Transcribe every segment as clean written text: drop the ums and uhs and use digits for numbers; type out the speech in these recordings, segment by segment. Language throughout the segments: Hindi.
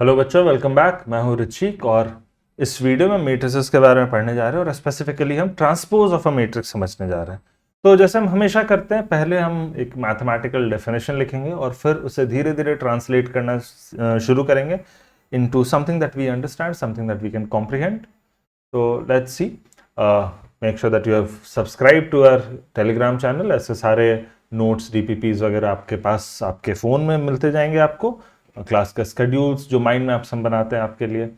हेलो बच्चों, वेलकम बैक। मैं हूं ऋचिक और इस वीडियो में मैट्रिसेस के बारे में पढ़ने जा रहे हैं और स्पेसिफिकली हम ट्रांसपोज ऑफ अ मैट्रिक्स समझने जा रहे हैं। तो जैसे हम हमेशा करते हैं, पहले हम एक मैथमेटिकल डेफिनेशन लिखेंगे और फिर उसे धीरे धीरे ट्रांसलेट करना शुरू करेंगे into something that we understand, something that we can comprehend. तो let's see, make sure that you have subscribe to our Telegram channel. ऐसे सारे नोट्स, डीपीपीज वगैरह आपके पास आपके फ़ोन में मिलते जाएंगे आपको। क्लास का स्केड्यूल्स, जो माइंड मैप्स हम बनाते हैं आपके लिए।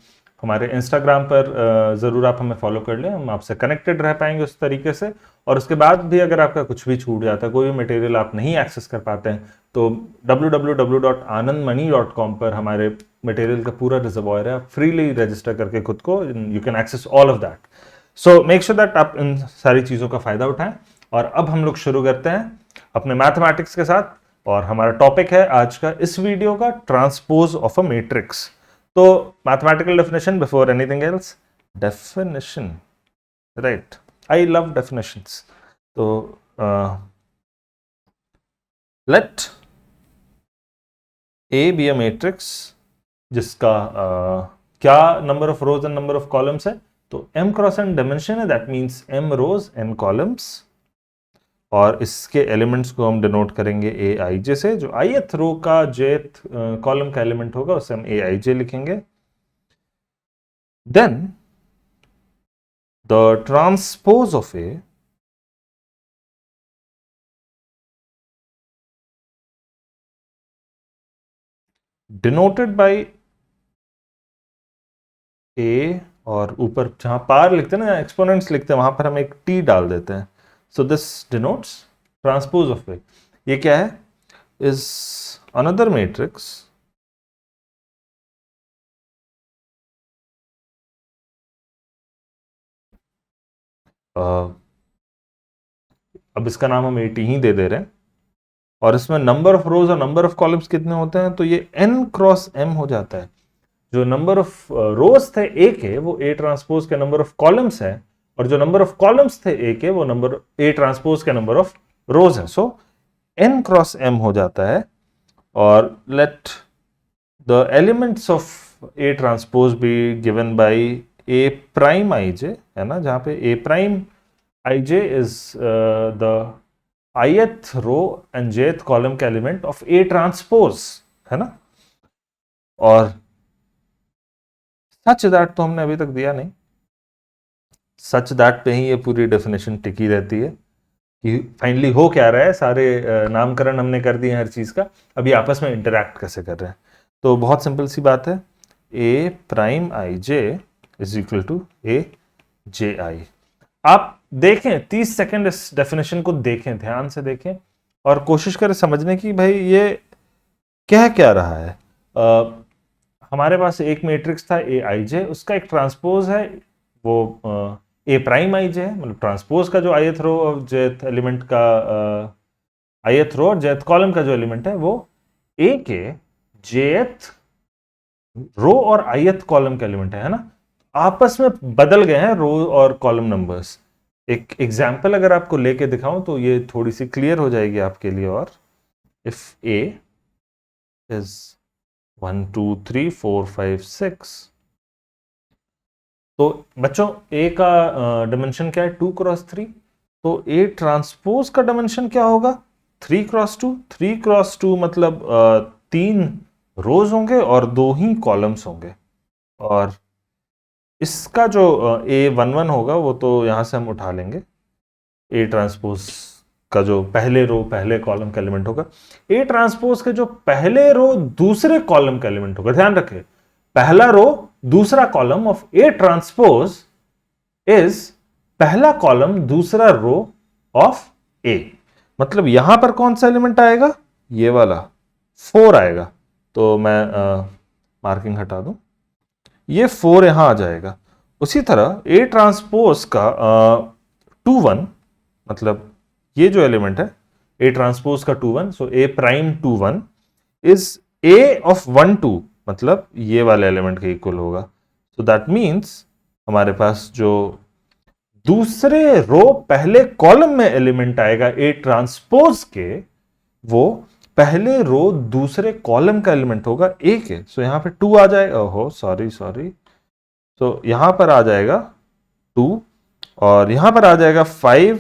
हमारे इंस्टाग्राम पर ज़रूर आप हमें फॉलो कर लें, हम आपसे कनेक्टेड रह पाएंगे उस तरीके से। और उसके बाद भी अगर आपका कुछ भी छूट जाता है, कोई भी मटेरियल आप नहीं एक्सेस कर पाते हैं, तो www.anandmoney.com पर हमारे मटेरियल का पूरा रिजर्वॉयर है। आप फ्रीली रजिस्टर करके खुद को you can access all of that. So make sure that आप इन सारी चीज़ों का फ़ायदा उठाएं। और अब हम लोग शुरू करते हैं अपने मैथमेटिक्स के साथ। और हमारा टॉपिक है आज का इस वीडियो का ट्रांसपोज ऑफ अ मैट्रिक्स। तो mathematical definition before anything else, definition, right? I love definitions. तो let A be a matrix जिसका क्या number of rows and number of columns है। तो m क्रॉस n डायमेंशन है, that means m rows n columns. और इसके एलिमेंट्स को हम डिनोट करेंगे ए आई जे से। जो ith रो का jth कॉलम का एलिमेंट होगा उसे हम ए आई जे लिखेंगे। Then the transpose of A denoted by A, और ऊपर जहां पार लिखते हैं ना, एक्सपोनेंट्स लिखते हैं, वहां पर हम एक टी डाल देते हैं। So this denotes transpose of A. ये क्या है? इज अनदर मैट्रिक्स अब इसका नाम हम एटी ही दे रहे हैं। और इसमें नंबर ऑफ रोज और नंबर ऑफ कॉलम्स कितने होते हैं? तो ये n क्रॉस m हो जाता है। जो नंबर ऑफ रोज थे ए के, वो ए ट्रांसपोज के नंबर ऑफ कॉलम्स है। और जो नंबर ऑफ कॉलम्स थे ए के, वो नंबर ए ट्रांसपोज के नंबर ऑफ रोज है। सो n क्रॉस m हो जाता है। और let the elements of A transpose be given by A prime I J, है ना, जहां पे A prime I J is the ith row and jth column का एलिमेंट ऑफ ए ट्रांसपोज, है ना। और सच दैट तो हमने अभी तक दिया नहीं। सच दैट पे ही ये पूरी डेफिनेशन टिकी रहती है कि फाइनली हो क्या रहा है। सारे नामकरण हमने कर दिए हर चीज का, अभी आपस में इंटरैक्ट कैसे कर रहे हैं। तो बहुत सिंपल सी बात है, A prime I J is equal to A J I. आप देखें 30 सेकंड इस डेफिनेशन को देखें, ध्यान से देखें और कोशिश करें समझने की भाई ये कह क्या रहा है। हमारे पास एक मैट्रिक्स था ए आई जे, उसका एक ट्रांसपोज है, वो ए प्राइम आई जे है। मतलब ट्रांसपोज का जो ith रो और jth एलिमेंट का ith रो और jth कॉलम का जो एलिमेंट है, वो ए के jth रो और ith कॉलम का एलिमेंट है ना। आपस में बदल गए हैं रो और कॉलम नंबर्स। एक एग्जाम्पल अगर आपको लेके दिखाऊं तो ये थोड़ी सी क्लियर हो जाएगी आपके लिए। और इफ ए इज 1 2 3 4 5 6, तो बच्चों ए का डायमेंशन क्या है? 2 क्रॉस 3। तो ए ट्रांसपोज का डायमेंशन क्या होगा? 3 क्रॉस 2। 3 क्रॉस 2 मतलब 3 रोज होंगे और 2 ही कॉलम्स होंगे। और इसका जो A11 होगा वो तो यहां से हम उठा लेंगे। ए ट्रांसपोज का जो पहले रो पहले कॉलम का एलिमेंट होगा, ए ट्रांसपोज के जो पहले रो दूसरे कॉलम का एलिमेंट होगा। ध्यान रखें, पहला रो दूसरा column of A transpose is पहला कॉलम दूसरा रो ऑफ ए। मतलब यहां पर कौन सा एलिमेंट आएगा? ये वाला 4 आएगा। तो मैं मार्किंग हटा दूं, ये 4 यहां आ जाएगा। उसी तरह ए ट्रांसपोज का 2 1, मतलब ये जो एलिमेंट है ए ट्रांसपोज का 2 1, सो ए प्राइम 2 1 इज ए ऑफ 1 2, मतलब ये वाले एलिमेंट के इक्वल होगा। सो दैट मीन्स हमारे पास जो दूसरे रो पहले कॉलम में एलिमेंट आएगा ए ट्रांसपोज के, वो पहले रो दूसरे कॉलम का एलिमेंट होगा ए के, सो यहां पे 2 आ जाएगा, ओहो सॉरी, तो यहां पर आ जाएगा 2 और यहां पर आ जाएगा 5,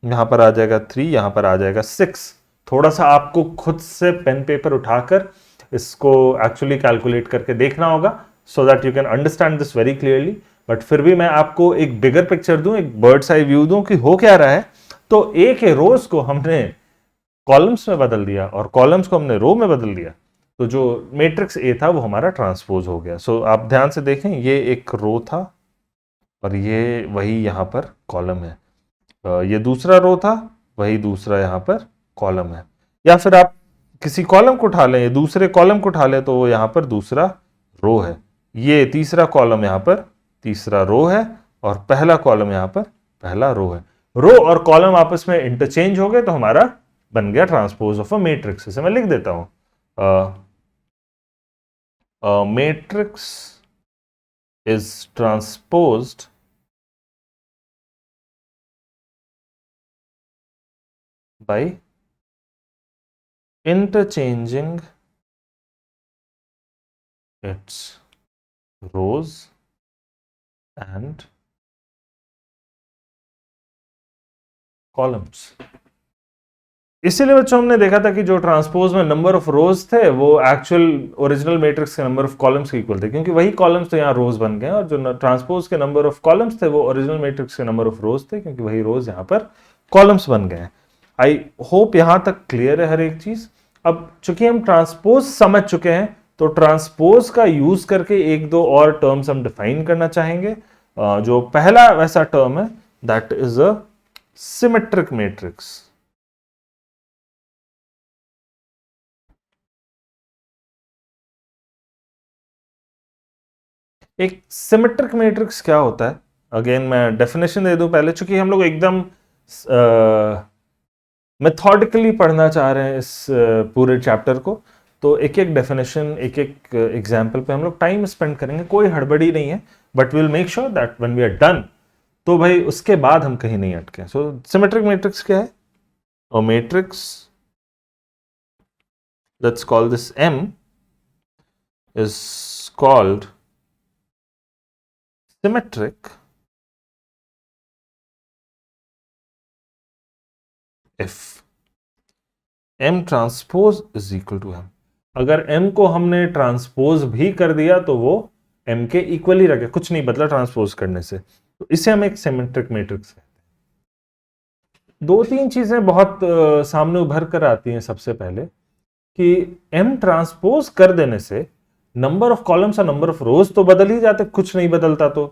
यहां पर आ जाएगा 3, यहां पर आ जाएगा 6। थोड़ा सा आपको खुद से पेन पेपर उठाकर इसको एक्चुअली कैलकुलेट करके देखना होगा so that you can understand this very clearly. But फिर भी मैं आपको एक बिगर पिक्चर दूं, एक बर्ड्स आई व्यू दूं कि हो क्या रहा है। तो ए के रोज को हमने कॉलम्स में बदल दिया और कॉलम्स को हमने रो में बदल दिया, तो जो मैट्रिक्स ए था वो हमारा ट्रांसपोज हो गया। सो आप ध्यान से देखें, ये एक रो था और ये वही यहां पर कॉलम है, ये दूसरा रो था, वही दूसरा यहां पर कॉलम है। या फिर आप किसी कॉलम को उठा लें, दूसरे कॉलम को उठा लें, तो वो यहां पर दूसरा रो है, ये तीसरा कॉलम यहां पर तीसरा रो है और पहला कॉलम यहां पर पहला रो है। रो और कॉलम आपस में इंटरचेंज हो गए तो हमारा बन गया ट्रांसपोज ऑफ अ मैट्रिक्स। इसे मैं लिख देता हूं, matrix is transposed by interchanging its rows and columns। इसीलिए बच्चों हमने देखा था कि जो ट्रांसपोज में नंबर ऑफ रोज थे वो एक्चुअल ओरिजिनल मैट्रिक्स के नंबर ऑफ कॉलम्स के इक्वल थे, क्योंकि वही कॉलम्स तो यहाँ रोज बन गए और जो ट्रांसपोज के नंबर ऑफ कॉलम्स थे वो ओरिजिनल मैट्रिक्स के नंबर ऑफ रोज थे, क्योंकि वही रोज यहाँ पर कॉलम्स बन गए। आई होप यहां तक क्लियर है हर एक चीज। अब चूंकि हम ट्रांसपोज समझ चुके हैं तो ट्रांसपोज का यूज करके एक दो और टर्म्स हम डिफाइन करना चाहेंगे। जो पहला वैसा टर्म है that is a symmetric matrix. एक सिमेट्रिक मैट्रिक्स क्या होता है, अगेन मैं डेफिनेशन दे दूं पहले, चूंकि हम लोग एकदम मेथोडिकली पढ़ना चाह रहे हैं इस पूरे चैप्टर को, तो एक एक डेफिनेशन एक एक एग्जाम्पल पे हम लोग टाइम स्पेंड करेंगे, कोई हड़बड़ी नहीं है, but will make sure that when we are done तो भाई उसके बाद हम कहीं नहीं अटके। सो सिमेट्रिक मैट्रिक्स क्या है? और matrix, let's call this M, is called symmetric if M transpose is equal to M। अगर M को हमने ट्रांसपोज भी कर दिया तो वो M के इक्वल ही रखे, कुछ नहीं बदला ट्रांसपोज करने से, तो इसे हम एक सिमेट्रिक मैट्रिक्स कहते हैं। दो तीन चीजें बहुत सामने उभर कर आती हैं। सबसे पहले कि M ट्रांसपोज कर देने से नंबर ऑफ कॉलम्स और नंबर ऑफ रोज तो बदल ही जाते, कुछ नहीं बदलता तो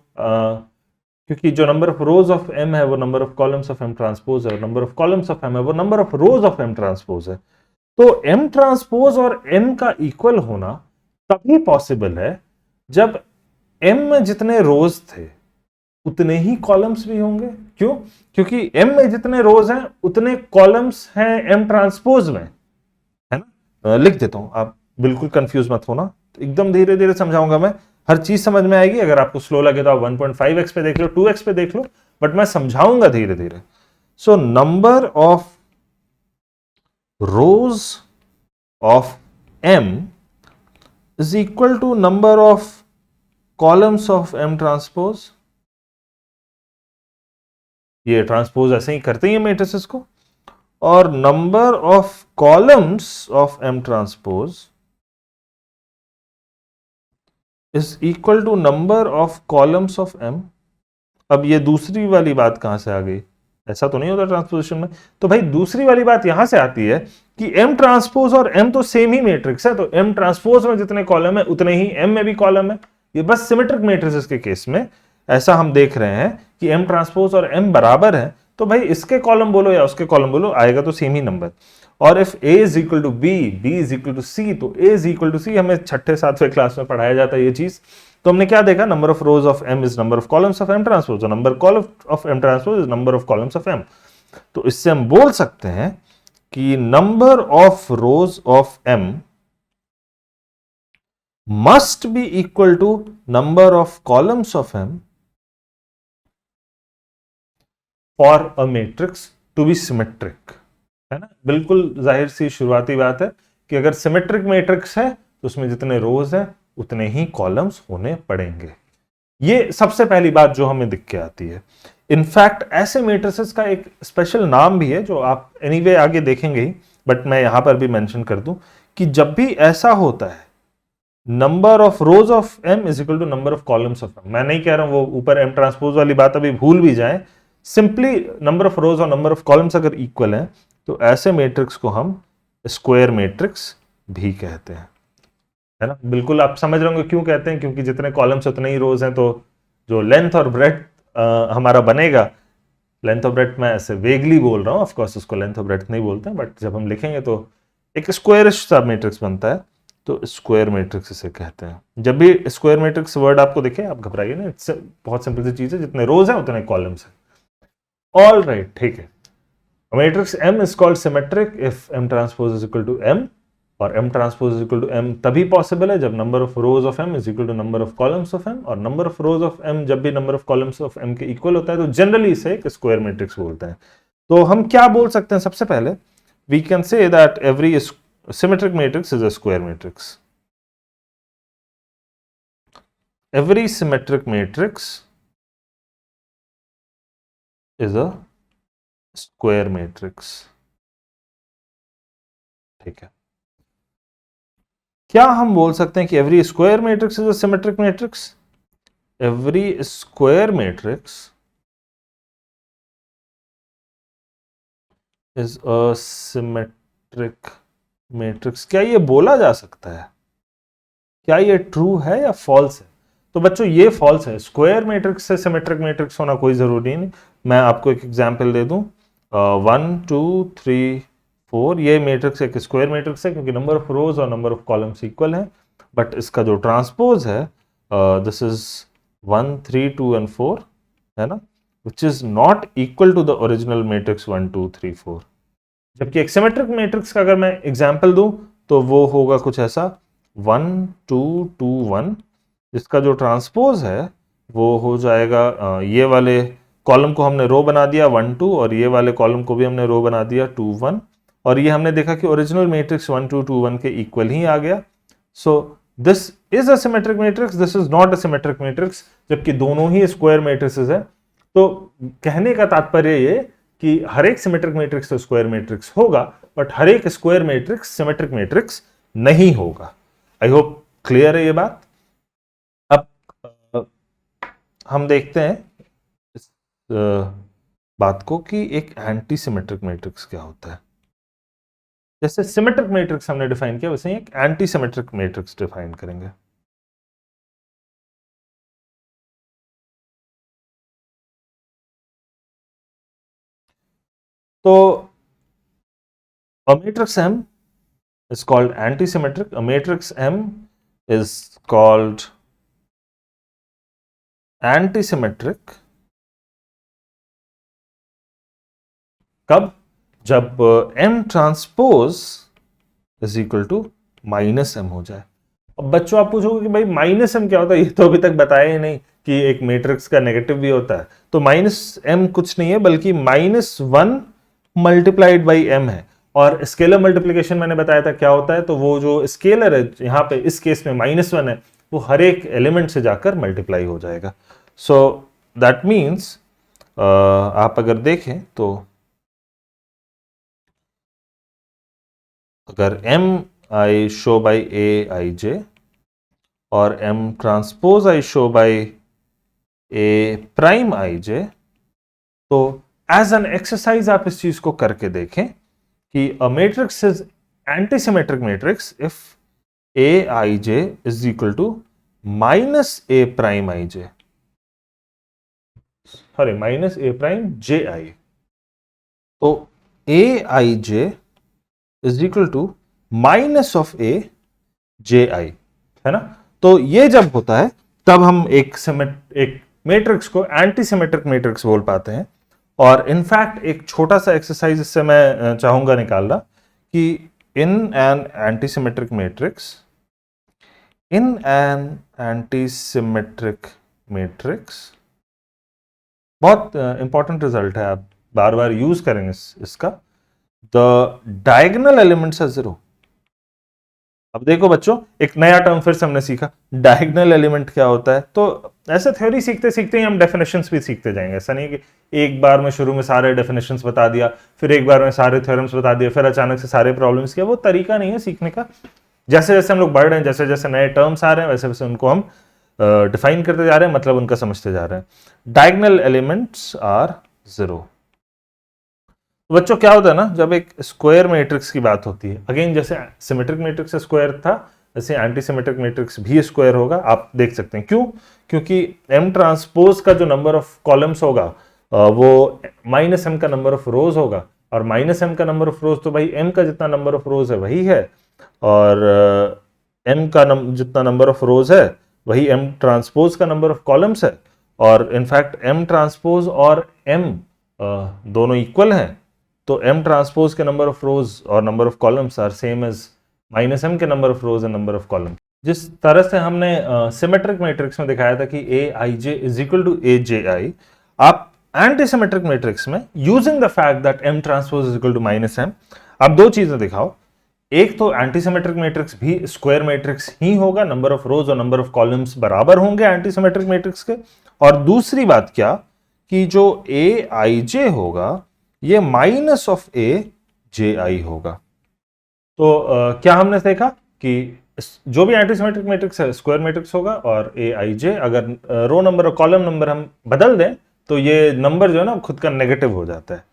क्योंकि जो number of rows of M है वो number of columns of M transpose है, और number of columns of M है वो number of rows of M transpose है। तो M ट्रांसपोज और M का इक्वल होना तभी पॉसिबल है जब M में जितने रोज थे उतने ही कॉलम्स भी होंगे। क्यों? क्योंकि M में जितने रोज हैं उतने कॉलम्स हैं M ट्रांसपोज में, है ना। लिख देता हूं, आप बिल्कुल कंफ्यूज मत होना, एकदम धीरे धीरे समझाऊंगा मैं, हर चीज समझ में आएगी। अगर आपको स्लो लगे तो आप 1.5x पे देख लो, 2x पे देख लो, बट मैं समझाऊंगा धीरे धीरे। So number of rows of M is equal to number of columns of M transpose. ये ट्रांसपोज ऐसे ही करते हैं मैट्रिसेस को, और number of columns of M transpose is equal to number of columns of M। अब ये दूसरी वाली बात कहां से आ गई? ऐसा तो नहीं होता ट्रांसपोजिशन में। तो भाई दूसरी वाली बात यहां से आती है कि M ट्रांसपोज और M तो सेम ही मैट्रिक्स है, तो M ट्रांसपोज में जितने कॉलम है उतने ही M में भी कॉलम है। ये बस सिमेट्रिक मैट्रिसेस के केस में ऐसा हम देख रहे हैं कि M ट्रांसपोज और M बराबर है, तो भाई इसके कॉलम बोलो या उसके कॉलम बोलो, आएगा तो सेम ही नंबर। और if A is equal to B, B is equal to C, तो A is equal to C हमें छठे सातवें क्लास में पढ़ाया जाता है ये चीज। तो हमने क्या देखा? Number of rows of M is number of columns of M transpose, और number of M transpose is number of columns of M। तो इससे हम बोल सकते हैं कि number of rows of M must be equal to number of columns of M for a matrix to be symmetric। है ना, बिल्कुल जाहिर सी शुरुआती बात है कि अगर सिमेट्रिक मैट्रिक्स है तो उसमें जितने रोज हैं उतने ही कॉलम्स होने पड़ेंगे। ये सबसे पहली बात जो हमें दिख के आती है। इनफैक्ट ऐसे मैट्रिसेस का एक स्पेशल नाम भी है जो आप एनीवे आगे देखेंगे ही, बट मैं यहां पर भी मेंशन कर दूं कि जब भी ऐसा होता है number of rows of M is equal to number of columns of M, मैं नहीं कह रहा हूं वो ऊपर एम ट्रांसपोज वाली बात अभी भूल भी जाएं, सिंपली नंबर ऑफ रोज और नंबर ऑफ कॉलम्स अगर इक्वल हैं तो ऐसे मैट्रिक्स को हम स्क्वायर मैट्रिक्स भी कहते हैं। है ना, बिल्कुल आप समझ रहे होंगे क्यों कहते हैं, क्योंकि जितने कॉलम्स उतने ही रोज हैं, तो जो लेंथ और ब्रेथ हमारा बनेगा, लेंथ ऑफ ब्रेथ मैं ऐसे वेगली बोल रहा हूं, ऑफ कोर्स उसको लेंथ ऑफ ब्रेथ नहीं बोलते हैं, बट जब हम लिखेंगे तो एक स्क्वायरिश सा मैट्रिक्स बनता है, तो स्क्वायर मैट्रिक्स इसे कहते हैं। जब भी स्क्वायर मैट्रिक्स वर्ड आपको दिखे आप घबराइए ना, बहुत सिंपल सी चीज है, जितने रोज हैं उतने कॉलम्स हैं। ऑल राइट, ठीक है। Matrix M is called symmetric if M transpose is equal to M, और M transpose is equal to M तभी पॉसिबल है जब number of rows of M is equal to number of columns of M, और number of rows of M जब भी number of columns of M के इक्वल होता है तो जनरली इसे एक स्क्वायर मैट्रिक्स बोलते हैं। तो हम क्या बोल सकते हैं, सबसे पहले we can say that every symmetric matrix is a square matrix. Every symmetric matrix is a square matrix. ठीक है, क्या हम बोल सकते हैं कि every square matrix is a symmetric matrix? Every square matrix is a symmetric matrix. क्या ये बोला जा सकता है? क्या ये ट्रू है या फॉल्स है? तो बच्चों ये फॉल्स है, स्क्वायर मैट्रिक्स से सिमेट्रिक मैट्रिक्स होना कोई जरूरी नहीं। मैं आपको एक एग्जांपल दे दूं, 1 2 3 4, ये मैट्रिक्स एक स्क्वायर मैट्रिक्स है क्योंकि नंबर ऑफ रोज और नंबर ऑफ कॉलम्स इक्वल है, बट इसका जो ट्रांसपोज है दिस इज 1 3 2 एंड 4, है ना, which is not equal to the original matrix 1 2 3 4। जबकि एक सिमेट्रिक मैट्रिक्स का अगर मैं एग्जांपल दूं तो वो होगा कुछ ऐसा 1 2 2 1, जिसका जो ट्रांसपोज है वो हो जाएगा ये वाले कॉलम को हमने रो बना दिया 1 2, और ये वाले कॉलम को भी हमने रो बना दिया 2 1, और ये हमने देखा कि ओरिजिनल मैट्रिक्स 1 2 2 1 के इक्वल ही आ गया। So this is a symmetric matrix, this is not a symmetric matrix, जबकि दोनों ही स्क्वायर मैट्रिक्सेस है। तो कहने का तात्पर्य ये कि हर एक सिमेट्रिक मैट्रिक्स तो स्क्वायर मैट्रिक्स होगा, बट हर एक स्क्वायर मैट्रिक्स सिमेट्रिक मैट्रिक्स नहीं होगा। आई होप क्लियर है ये बात। अब हम देखते हैं इस बात को कि एक एंटी सिमेट्रिक मैट्रिक्स क्या होता है। जैसे सिमेट्रिक मैट्रिक्स हमने डिफाइन किया, वैसे एक एंटी सिमेट्रिक मैट्रिक्स डिफाइन करेंगे। तो a matrix M is called antisymmetric. A matrix M is called antisymmetric कब? जब M transpose is equal to minus M हो जाए। अब बच्चों आप पूछोगे कि भाई माइनस M क्या होता है, ये तो अभी तक बताया ही नहीं कि एक मैट्रिक्स का नेगेटिव भी होता है। तो माइनस M कुछ नहीं है बल्कि -1 मल्टीप्लाइड बाई M है, और स्केलर मल्टीप्लीकेशन मैंने बताया था क्या होता है, तो वो जो स्केलर है यहाँ पे इस केस में -1 है, वो हर एक एलिमेंट से जाकर मल्टीप्लाई हो जाएगा। सो दैट मीन्स आप अगर देखें तो अगर M I show by A I J और M transpose I show by A prime I J, तो एज एन एक्सरसाइज आप इस चीज को करके देखें कि a matrix is antisymmetric matrix if A I J is equal to minus A prime I J, sorry minus A prime J I। तो A I J is equal to minus of A J I, है ना। तो ये जब होता है तब हम एक मैट्रिक्स को एंटी सिमेट्रिक मैट्रिक्स बोल पाते हैं। और इनफैक्ट एक छोटा सा एक्सरसाइज इससे मैं चाहूंगा निकालना कि in an anti symmetric matrix, in an anti symmetric matrix, बहुत इंपॉर्टेंट रिजल्ट है, आप बार बार यूज करेंगे इसका। The diagonal elements are 0। अब देखो बच्चों, एक नया टर्म फिर से हमने सीखा, डायगोनल एलिमेंट क्या होता है। तो ऐसे थ्योरी सीखते सीखते ही हम डेफिनेशंस भी सीखते जाएंगे। ऐसा नहीं कि एक बार में शुरू में सारे डेफिनेशंस बता दिया, फिर एक बार में सारे थ्योरम्स बता दिया, फिर अचानक से सारे प्रॉब्लम्स किया। वो तरीका नहीं है सीखने का। जैसे जैसे हम लोग बढ़ रहे हैं, जैसे जैसे नए टर्म्स आ रहे हैं, वैसे वैसे उनको हम डिफाइन करते जा रहे हैं, मतलब उनका समझते जा रहे हैं। Diagonal elements are 0। बच्चों क्या होता है ना, जब एक स्क्वायर मैट्रिक्स की बात होती है, अगेन जैसे सिमेट्रिक मैट्रिक्स स्क्वायर था, वैसे एंटी सिमेट्रिक मैट्रिक्स भी स्क्वायर होगा। आप देख सकते हैं क्यों, क्योंकि एम ट्रांसपोज का जो नंबर ऑफ कॉलम्स होगा वो माइनस एम का नंबर ऑफ रोज होगा, और माइनस एम का नंबर ऑफ रोज तो भाई एम का जितना नंबर ऑफ रोज है वही है, और एम का जितना नंबर ऑफ रोज है वही एम ट्रांसपोज का नंबर ऑफ कॉलम्स है। और इनफैक्ट एम ट्रांसपोज और एम दोनों इक्वल हैं, तो एम ट्रांसपोज के नंबर ऑफ रोज और number of columns are same as minus M के number of rows and number of column. जिस तरह से हमने सिमेट्रिक मैट्रिक्स में दिखाया था कि A I J is equal to A J I, आप एंटी सिमेट्रिक मैट्रिक्स में using the fact that M transpose is equal to minus M, आप दो चीजें दिखाओ। एक तो एंटी सिमेट्रिक मैट्रिक्स भी स्क्वायर मैट्रिक्स ही होगा, नंबर ऑफ रोज और नंबर ऑफ कॉलम्स बराबर होंगे एंटी सिमेट्रिक मैट्रिक्स के। और दूसरी बात क्या, कि जो ए आई जे होगा ये माइनस ऑफ ए जे आई होगा। तो क्या हमने देखा कि जो भी एंटी सिमेट्रिक मैट्रिक्स है स्क्वायर मैट्रिक्स होगा, और ए आई जे अगर रो नंबर और कॉलम नंबर हम बदल दें तो ये नंबर जो है ना खुद का नेगेटिव हो जाता है।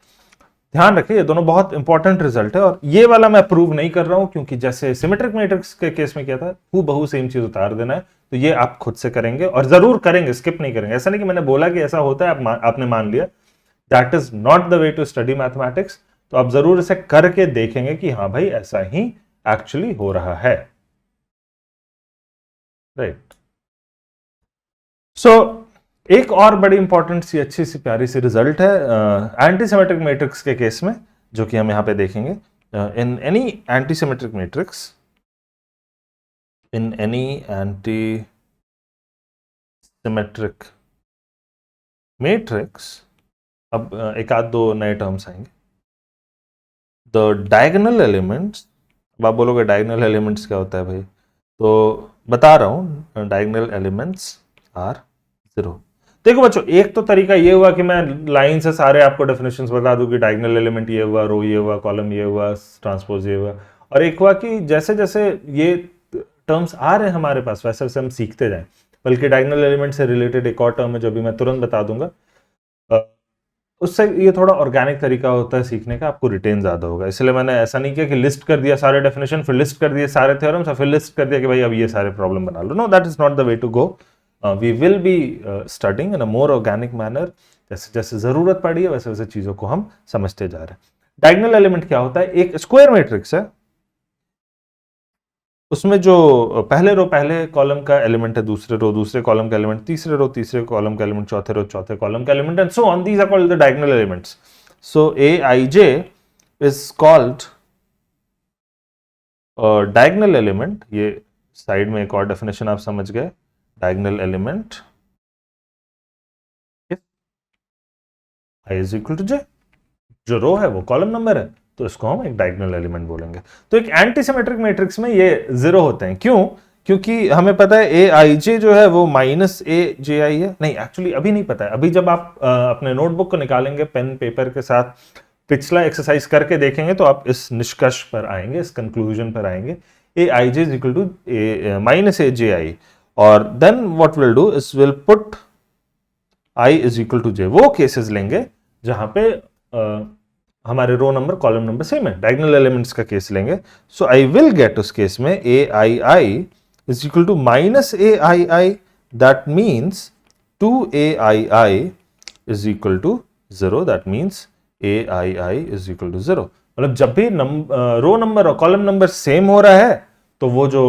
ध्यान रखिए, ये दोनों बहुत इंपॉर्टेंट रिजल्ट है। और ये वाला मैं प्रूव नहीं कर रहा हूं, क्योंकि जैसे सिमेट्रिक मैट्रिक्स के केस में क्या था, बहु सेम चीज उतार देना है, तो ये आप खुद से करेंगे और जरूर करेंगे, स्किप नहीं करेंगे। ऐसा नहीं कि मैंने बोला कि ऐसा होता है आपने मान लिया, that is not the way to study mathematics. तो आप जरूर इसे करके देखेंगे कि हाँ भाई ऐसा ही एक्चुअली हो रहा है, राइट। सो एक और बड़ी इंपॉर्टेंट सी अच्छी सी प्यारी सी रिजल्ट है एंटी सिमेट्रिक मैट्रिक्स के केस में, जो कि हम यहां पे देखेंगे। In any anti symmetric matrix, in any anti symmetric matrix, अब एक आध दो नए टर्म्स आएंगे। द डायगोनल एलिमेंट्स, अब आप बोलोगे डायगोनल एलिमेंट्स क्या होता है भाई, तो बता रहा हूं, डायगोनल एलिमेंट्स आर 0। देखो बच्चों, एक तो तरीका ये हुआ कि मैं लाइन से सारे आपको डेफिनेशंस बता दूं कि डायगोनल एलिमेंट ये हुआ, रो ये हुआ, कॉलम ये हुआ, ट्रांसपोज ये हुआ। और एक हुआ कि जैसे जैसे ये टर्म्स आ रहे हैं हमारे पास वैसे वैसे हम सीखते जाएं। बल्कि डायगोनल एलिमेंट से रिलेटेड एक और टर्म है जो भी मैं तुरंत बता दूंगा, उससे ये थोड़ा ऑर्गेनिक तरीका होता है सीखने का, आपको रिटेन ज्यादा होगा। इसलिए मैंने ऐसा नहीं किया कि लिस्ट कर दिया सारे डेफिनेशन, फिर लिस्ट कर दिए सारे थ्योरम्स, और फिर लिस्ट कर दिया कि भाई अब ये सारे प्रॉब्लम बना लो। No, that is not the way to go. We will be studying in a more organic manner. जैसे जैसे जरूरत पड़ी है वैसे वैसे चीजों को हम समझते जा रहे हैं। डायगोनल एलिमेंट क्या होता है, एक स्क्वायर मैट्रिक्स है, उसमें जो पहले रो पहले कॉलम का एलिमेंट है, दूसरे रो दूसरे कॉलम का एलिमेंट, तीसरे रो तीसरे कॉलम का एलिमेंट, चौथे रो चौथे कॉलम का element, and so on. These are called the diagonal elements. So A I J is called diagonal element. ये साइड में एक और डेफिनेशन आप समझ गए, diagonal element if I is equal to J. जो रो है वो कॉलम नंबर है, तो इसको हम एक डायगोनल एलिमेंट बोलेंगे। तो एक एंटी सिमेट्रिक मैट्रिक्स में ये 0 होते हैं। क्यों? क्योंकि हमें पता है ए आई जे जो है वो माइनस ए जे आई है। नहीं, एक्चुअली अभी नहीं पता है। अभी जब आप अपने नोटबुक को निकालेंगे पेन पेपर के साथ, पिछला एक्सरसाइज करके देखेंगे, तो आप इस निष्कर्ष पर आएंगे, इस कंक्लूजन पर आएंगे, A I J is equal to minus A J I. और then what will do is will put I is equal to J. वो केसेस लेंगे जहां पे हमारे row number column number same है, डायगोनल एलिमेंट्स का केस लेंगे। सो आई विल गेट उस केस में A I I is equal to minus A I I. That means 2ai is equal to 0। That means ai is equal to 0। मतलब जब भी रो नंबर और कॉलम नंबर सेम हो रहा है तो वो जो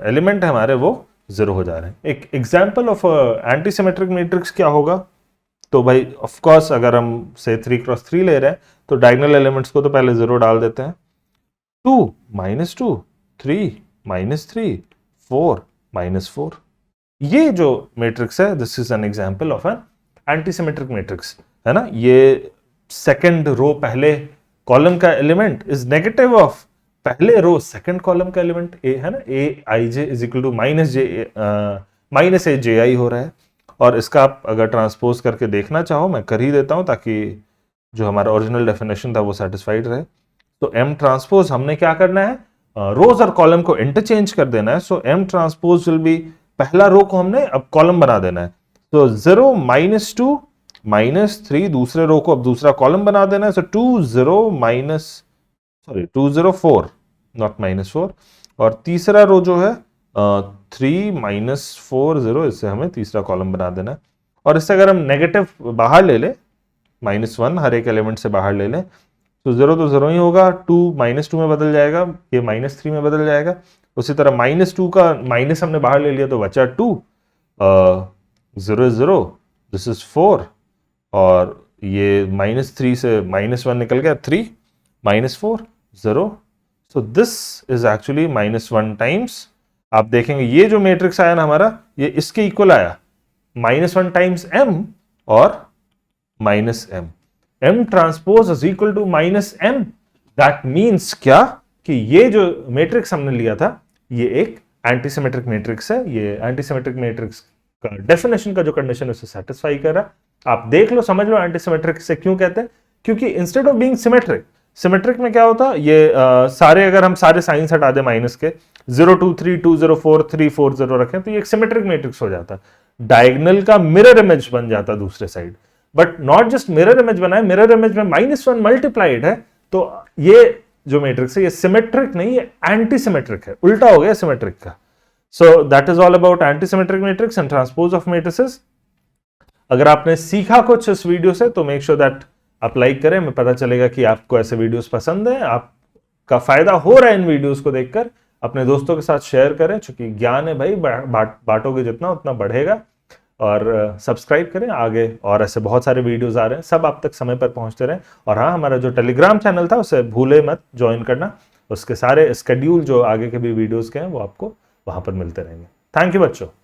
एलिमेंट है हमारे वो 0 हो जा रहे हैं। एक example of anti symmetric matrix क्या होगा, तो भाई ऑफ कोर्स अगर हम से 3x3 ले रहे हैं तो डायगोनल एलिमेंट्स को तो पहले 0 डाल देते हैं। 2 -2, 3 -3, 4 -4। ये जो मैट्रिक्स है, this is an example of an anti symmetric matrix, है ना। ये सेकंड रो पहले कॉलम का एलिमेंट इज नेगेटिव ऑफ पहले रो सेकंड कॉलम का एलिमेंट ए है ना, ए I J is equal to minus A J आई हो रहा है। और इसका आप अगर ट्रांसपोज करके देखना चाहो, मैं कर ही देता हूं ताकि जो हमारा ओरिजिनल डेफिनेशन था वो सेटिस्फाइड रहे। तो एम ट्रांसपोज हमने क्या करना है, रोज और कॉलम को इंटरचेंज कर देना है। सो एम ट्रांसपोज विल बी, पहला रो को हमने अब कॉलम बना देना है। तो 0 -2 -3, दूसरे रो को अब दूसरा कॉलम बना देना है। सो 2 0 4 नॉट -4, और तीसरा रो जो है 3 -4 0, इससे हमें तीसरा कॉलम बना देना है। और इससे अगर हम नेगेटिव बाहर ले ले, -1 हर एक एलिमेंट से बाहर ले लें, तो 0 तो 0 ही होगा, 2 -2 में बदल जाएगा, ये -3 में बदल जाएगा। उसी तरह -2 का माइनस हमने बाहर ले लिया तो बचा 2, 0 0, दिस इज 4, और ये -3 से -1 निकल गया 3, -4 0। So this is actually -1 times, आप देखेंगे ये जो मैट्रिक्स आया ना हमारा, ये इसके इक्वल आया, -1 टाइम्स m और -m। m transpose is equal to -m। That means क्या, कि ये जो मैट्रिक्स हमने लिया था ये एक एंटीसिमेट्रिक मैट्रिक्स है। ये एंटीसिमेट्रिक मैट्रिक्स का डेफिनेशन का जो कंडीशन है उसे सेटिस्फाई कर रहा है। आप देख लो, समझ लो एंटीसिमेट्रिक से क्यों कहते हैं, क्योंकि instead of being symmetric, symmetric में क्या होता है, ये सारे अगर हम सारे साइंस हटा दें माइनस के, 0 2 3 2 0 4 3 4 0 रखें, तो ये एक सिमेट्रिक मैट्रिक्स हो जाता है। डायगोनल का मिरर इमेज बन जाता दूसरे side, but not just mirror image बना है, मिरर इमेज में -1 मल्टीप्लाइड है। तो ये जो मैट्रिक्स है ये सिमेट्रिक नहीं है, एंटी सिमेट्रिक है, उल्टा हो गया सिमेट्रिक का। So that is all about anti symmetric matrix and transpose of matrices. अगर आपने सीखा कुछ इस वीडियो से तो मेक श्योर दैट आप लाइक करें, हमें पता चलेगा कि आपको ऐसे वीडियोस पसंद है, आपका फायदा हो रहा है इन वीडियोस को देखकर। अपने दोस्तों के साथ शेयर करें, क्योंकि ज्ञान है भाई, बांटोगे जितना उतना बढ़ेगा। और सब्सक्राइब करें, आगे और ऐसे बहुत सारे वीडियोस आ रहे हैं, सब आप तक समय पर पहुंचते रहें। और हाँ, हमारा जो टेलीग्राम चैनल था उसे भूले मत ज्वाइन करना, उसके सारे स्केड्यूल जो आगे के भी वीडियोस के हैं वो आपको वहां पर मिलते रहेंगे। थैंक यू बच्चों।